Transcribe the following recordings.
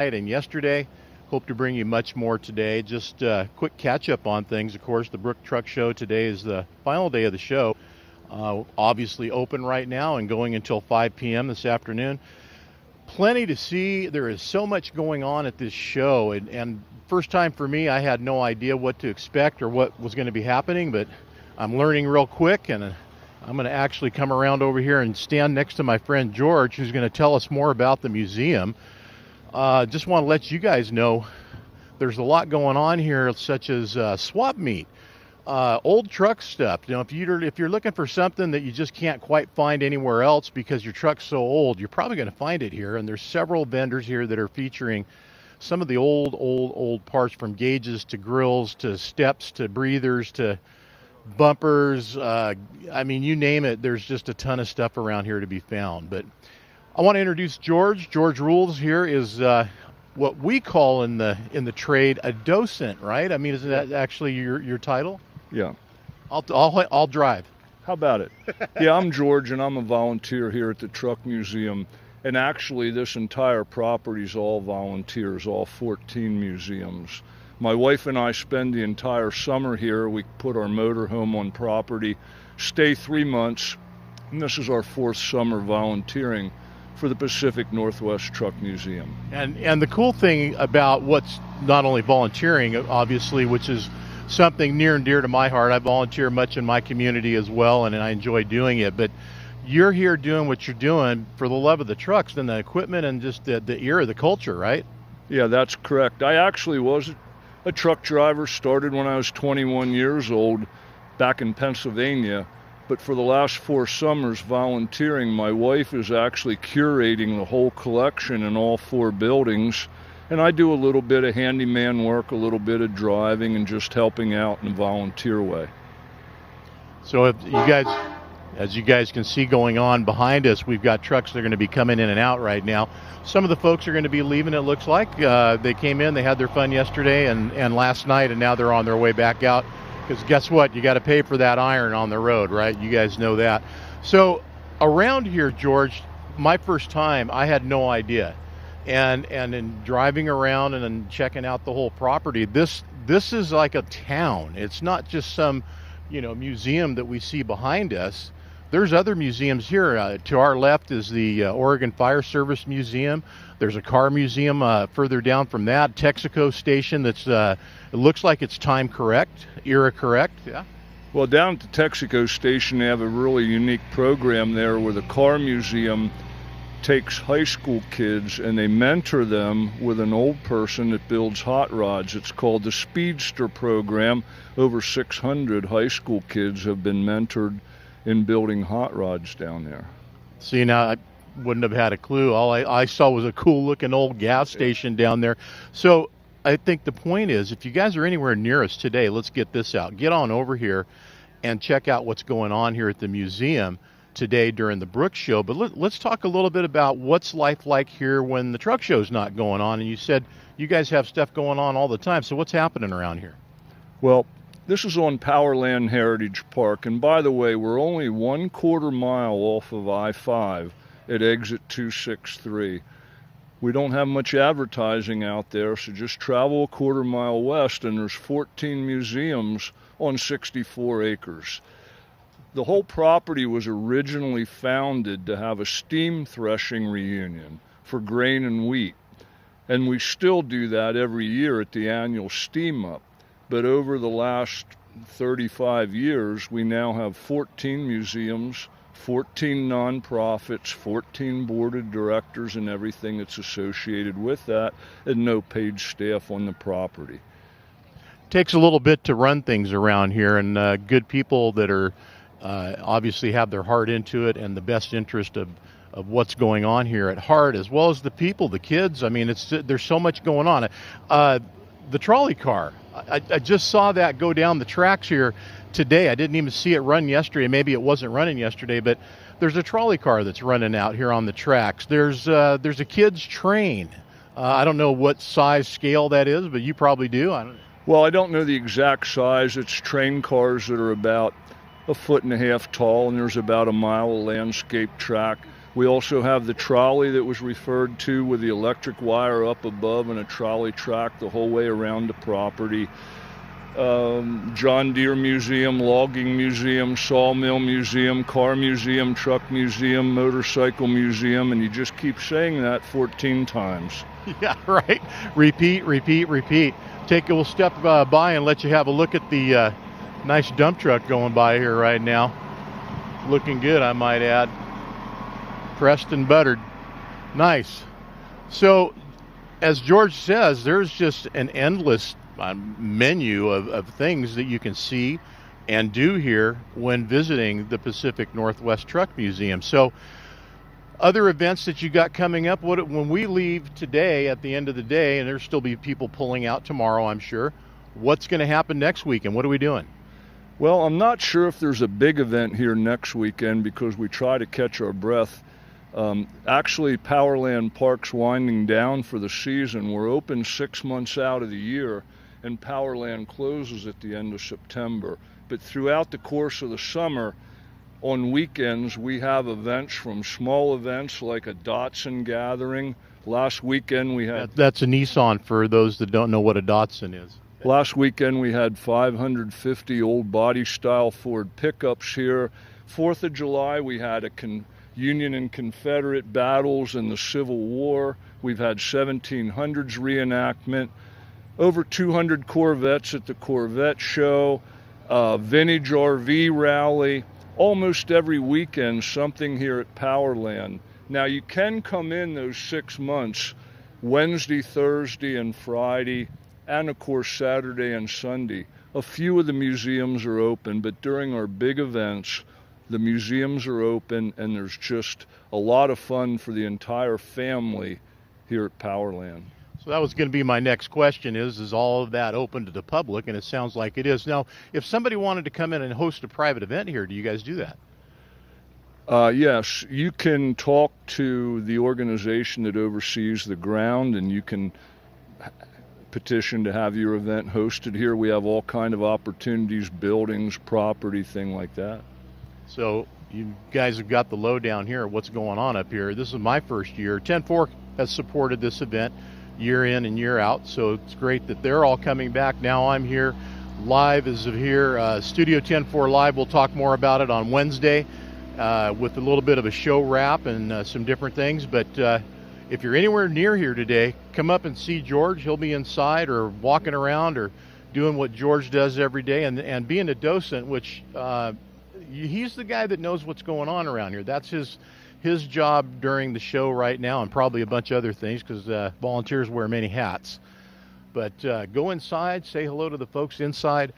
and yesterday. Hope to bring you much more today. Just quick catch up on things. Of course, the Brook Truck Show today is the final day of the show. Obviously open right now and going until 5 p.m. this afternoon. Plenty to see. There is so much going on at this show, and first time for me, I had no idea what to expect or what was going to be happening, but I'm learning real quick, and I'm going to actually come around over here and stand next to my friend George, who's going to tell us more about the museum. Just want to let you guys know there's a lot going on here, such as swap meet, old truck stuff. You know, if you're looking for something that you just can't quite find anywhere else because your truck's so old, you're probably going to find it here. And there's several vendors here that are featuring some of the old parts, from gauges to grills to steps to breathers to bumpers. I mean, you name it. There's just a ton of stuff around here to be found. But I want to introduce George. George Rules here is what we call in the trade a docent, right? I mean, isn't that actually your title? Yeah. I'll drive. How about it? Yeah, I'm George, and I'm a volunteer here at the Truck Museum. And actually, this entire property is all volunteers, all 14 museums. My wife and I spend the entire summer here. We put our motorhome on property, stay 3 months, and this is our 4th summer volunteering for the Pacific Northwest Truck Museum. And the cool thing about what's not only volunteering, obviously, which is something near and dear to my heart. I volunteer much in my community as well, and I enjoy doing it. But you're here doing what you're doing for the love of the trucks and the equipment and just the era, the culture, right? Yeah, that's correct. I actually was a truck driver, started when I was 21 years old back in Pennsylvania. But for the last 4 summers volunteering, my wife is actually curating the whole collection in all 4 buildings. And I do a little bit of handyman work, a little bit of driving, and just helping out in a volunteer way. So if you guys, as you guys can see going on behind us, we've got trucks that are going to be coming in and out right now. Some of the folks are going to be leaving, it looks like. They came in, they had their fun yesterday and last night, and now they're on their way back out. Because guess what? You got to pay for that iron on the road, right? You guys know that. So around here, George, my first time, I had no idea. And in driving around and in checking out the whole property, this is like a town. It's not just some, museum that we see behind us. There's other museums here. To our left is the Oregon Fire Service Museum. There's a car museum further down from that. Texaco Station that's, it looks like it's time correct, era correct, yeah? Well, down at the Texaco Station, they have a really unique program there where the car museum takes high school kids and they mentor them with an old person that builds hot rods. It's called the Speedster program. Over 600 high school kids have been mentored in building hot rods down there. See, now I wouldn't have had a clue. All I saw was a cool looking old gas station down there. So I think the point is, if you guys are anywhere near us today, let's get this out. Get on over here and check out what's going on here at the museum today during the Brook Show. But let's talk a little bit about what's life like here when the truck show's not going on. And you said you guys have stuff going on all the time. So what's happening around here? Well, this is on Powerland Heritage Park, and by the way, we're only 1/4 mile off of I-5 at exit 263. We don't have much advertising out there, so just travel 1/4 mile west, and there's 14 museums on 64 acres. The whole property was originally founded to have a steam threshing reunion for grain and wheat, and we still do that every year at the annual steam up. But over the last 35 years, we now have 14 museums, 14 nonprofits, 14 board of directors, and everything that's associated with that, and no paid staff on the property. Takes a little bit to run things around here, and good people that are obviously have their heart into it and the best interest of what's going on here at heart, as well as the people, the kids. I mean, there's so much going on. The trolley car, I just saw that go down the tracks here today. I didn't even see it run yesterday. Maybe it wasn't running yesterday, but there's a trolley car that's running out here on the tracks. There's a kid's train. I don't know what size scale that is, but you probably do. Well, I don't know the exact size. It's train cars that are about 1.5 feet tall, and there's about a mile of landscape track. We also have the trolley that was referred to with the electric wire up above and a trolley track the whole way around the property. John Deere Museum, Logging Museum, Sawmill Museum, Car Museum, Truck Museum, Motorcycle Museum, and you just keep saying that 14 times. Yeah, right. Repeat, repeat, repeat. We'll step by and let you have a look at the nice dump truck going by here right now. Looking good, I might add. Pressed and buttered. Nice. So, as George says, there's just an endless menu of things that you can see and do here when visiting the Pacific Northwest Truck Museum. So, other events that you got coming up, when we leave today at the end of the day, and there'll still be people pulling out tomorrow, I'm sure, what's going to happen next week and what are we doing? Well, I'm not sure if there's a big event here next weekend because we try to catch our breath. Actually, Powerland Park's winding down for the season. We're open 6 months out of the year, and Powerland closes at the end of September. But throughout the course of the summer, on weekends, we have events from small events like a Datsun gathering. Last weekend we had... That's a Nissan for those that don't know what a Datsun is. Last weekend we had 550 old body style Ford pickups here. 4th of July we had a Union and Confederate battles in the Civil War. We've had 1700s reenactment. Over 200 Corvettes at the Corvette Show. Vintage RV rally. Almost every weekend something here at Powerland. Now you can come in those 6 months, Wednesday, Thursday, and Friday, and of course Saturday and Sunday. A few of the museums are open, but during our big events, the museums are open and there's just a lot of fun for the entire family here at Powerland. So that was going to be my next question is all of that open to the public? And it sounds like it is. Now, if somebody wanted to come in and host a private event here, do you guys do that? Yes, you can talk to the organization that oversees the ground and you can petition to have your event hosted here. We have all kind of opportunities, buildings, property, thing like that. So you guys have got the lowdown here. What's going on up here? This is my first year. 10-4 has supported this event year in and year out, so it's great that they're all coming back. Now I'm here live as of here. Studio 10-4 Live, we'll talk more about it on Wednesday with a little bit of a show wrap and some different things. But if you're anywhere near here today, come up and see George. He'll be inside or walking around or doing what George does every day. And being a docent, which he's the guy that knows what's going on around here. That's his job during the show right now, and probably a bunch of other things because volunteers wear many hats. But go inside, say hello to the folks inside,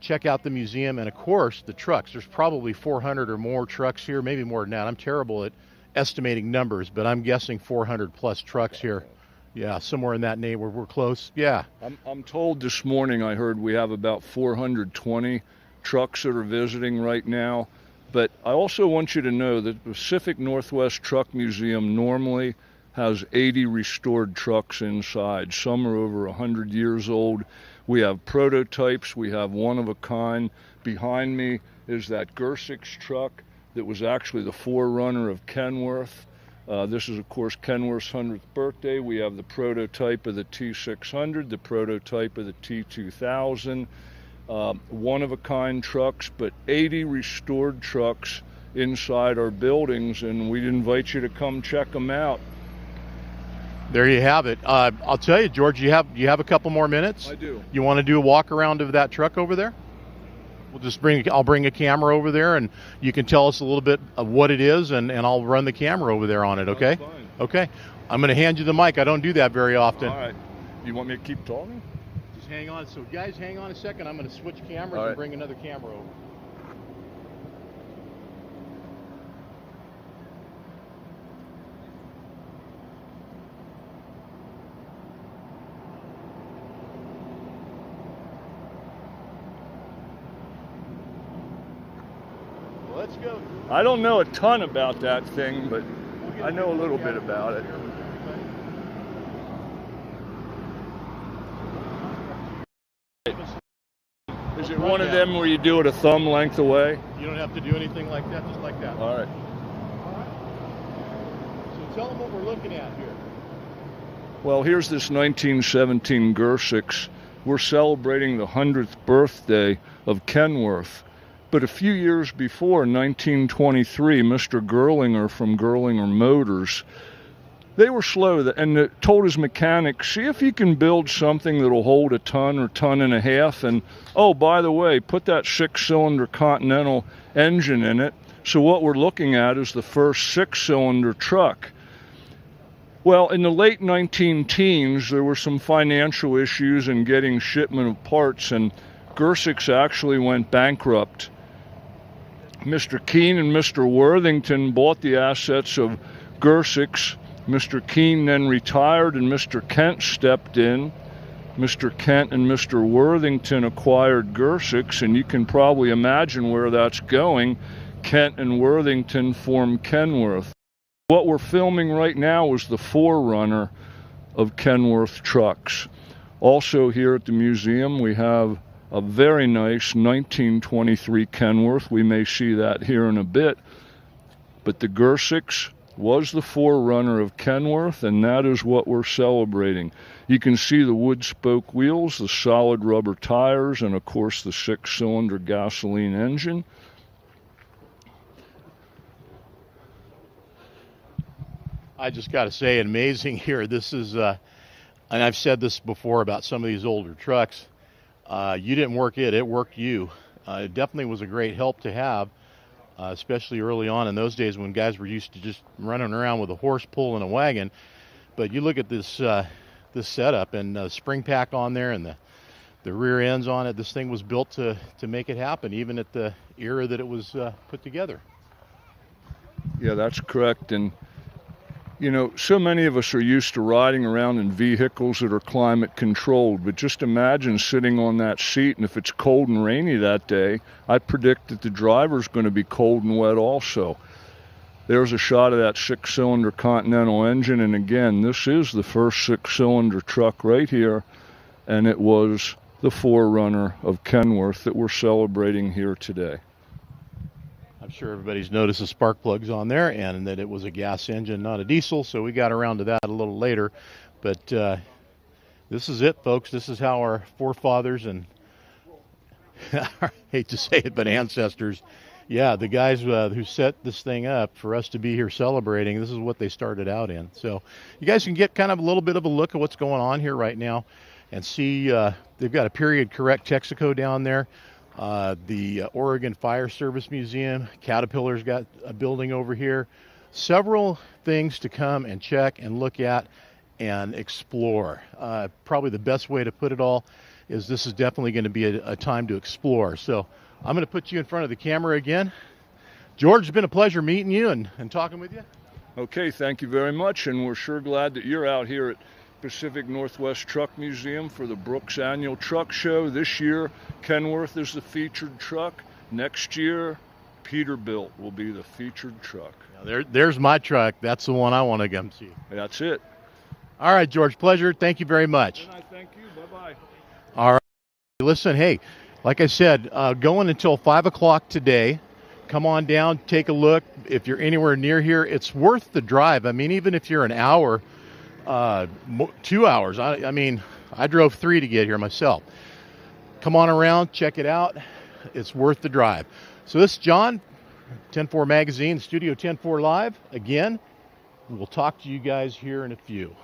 check out the museum, and of course the trucks. There's probably 400 or more trucks here, maybe more than that. I'm terrible at estimating numbers, but I'm guessing 400 plus trucks here. Yeah, somewhere in that neighborhood. We're close. Yeah. I'm told this morning I heard we have about 420 trucks that are visiting right now. But I also want you to know that the Pacific Northwest Truck Museum normally has 80 restored trucks inside. Some are over 100 years old. We have prototypes. We have one of a kind. Behind me is that gersic truck that was actually the forerunner of Kenworth. This is, of course, Kenworth's 100th birthday. We have the prototype of the T600, the prototype of the T2000. One-of-a-kind trucks, but 80 restored trucks inside our buildings, and we'd invite you to come check them out. There you have it. I'll tell you, George, you have a couple more minutes? I do. You want to do a walk around of that truck over there? I'll bring a camera over there, and you can tell us a little bit of what it is, and I'll run the camera over there on it, okay? That's fine. Okay. I'm going to hand you the mic. I don't do that very often. All right. You want me to keep talking? Hang on. So guys, hang on a second. I'm going to switch cameras and bring another camera over. Well, let's go. I don't know a ton about that thing, but I know a little bit about it. Is it one of them where you do it a thumb length away? You don't have to do anything like that, just like that. All right. tell them what we're looking at here. Well, here's this 1917 gersic. We're celebrating the 100th birthday of Kenworth. But a few years before, 1923, Mr. Gerlinger from Gerlinger Motors, they were slow and told his mechanic, see if you can build something that'll hold a ton or ton and a half. And, oh, by the way, put that 6-cylinder Continental engine in it. So what we're looking at is the first 6-cylinder truck. Well, in the late 19-teens, there were some financial issues in getting shipment of parts, and gersics actually went bankrupt. Mr. Keene and Mr. Worthington bought the assets of gersics. Mr. Keene then retired and Mr. Kent stepped in. Mr. Kent and Mr. Worthington acquired gersics, and you can probably imagine where that's going. Kent and Worthington formed Kenworth. What we're filming right now is the forerunner of Kenworth trucks. Also here at the museum we have a very nice 1923 Kenworth. We may see that here in a bit. But the gersic was the forerunner of Kenworth, and that is what we're celebrating. You can see the wood spoke wheels, the solid rubber tires, and of course the 6-cylinder gasoline engine. I just got to say, amazing here. This is, and I've said this before about some of these older trucks. You didn't work it worked you. It definitely was a great help to have, especially early on in those days when guys were used to just running around with a horse pulling a wagon. But you look at this this setup and the spring pack on there and the rear ends on it. This thing was built to make it happen, even at the era that it was put together. Yeah, that's correct. And you know, so many of us are used to riding around in vehicles that are climate controlled, but just imagine sitting on that seat, and if it's cold and rainy that day, I predict that the driver's going to be cold and wet also. There's a shot of that 6-cylinder Continental engine, and again, this is the first 6-cylinder truck right here, and it was the forerunner of Kenworth that we're celebrating here today. I'm sure everybody's noticed the spark plugs on there and that it was a gas engine, not a diesel, so we got around to that a little later. But this is it, folks. This is how our forefathers and, I hate to say it, but ancestors, yeah, the guys who set this thing up for us to be here celebrating, this is what they started out in. So you guys can get kind of a little bit of a look at what's going on here right now and see they've got a period correct Texaco down there. The Oregon Fire Service Museum, Caterpillar's got a building over here. Several things to come and check and look at and explore. Probably the best way to put it all is this is definitely going to be a time to explore. So I'm going to put you in front of the camera again. George, it's been a pleasure meeting you and talking with you. Okay, thank you very much, and we're sure glad that you're out here at Pacific Northwest Truck Museum for the Brooks Annual Truck Show. This year, Kenworth is the featured truck. Next year, Peterbilt will be the featured truck. Now there's my truck. That's the one I want to come see. That's it. All right, George, pleasure. Thank you very much. And I thank you. Bye-bye. All right. Listen, hey, like I said, going until 5 o'clock today. Come on down, take a look. If you're anywhere near here, it's worth the drive. I mean, even if you're an hour, 2 hours. I mean, I drove 3 to get here myself. Come on around, check it out. It's worth the drive. So this is John, 10-4 Magazine, Studio 10-4 Live. Again, we'll talk to you guys here in a few.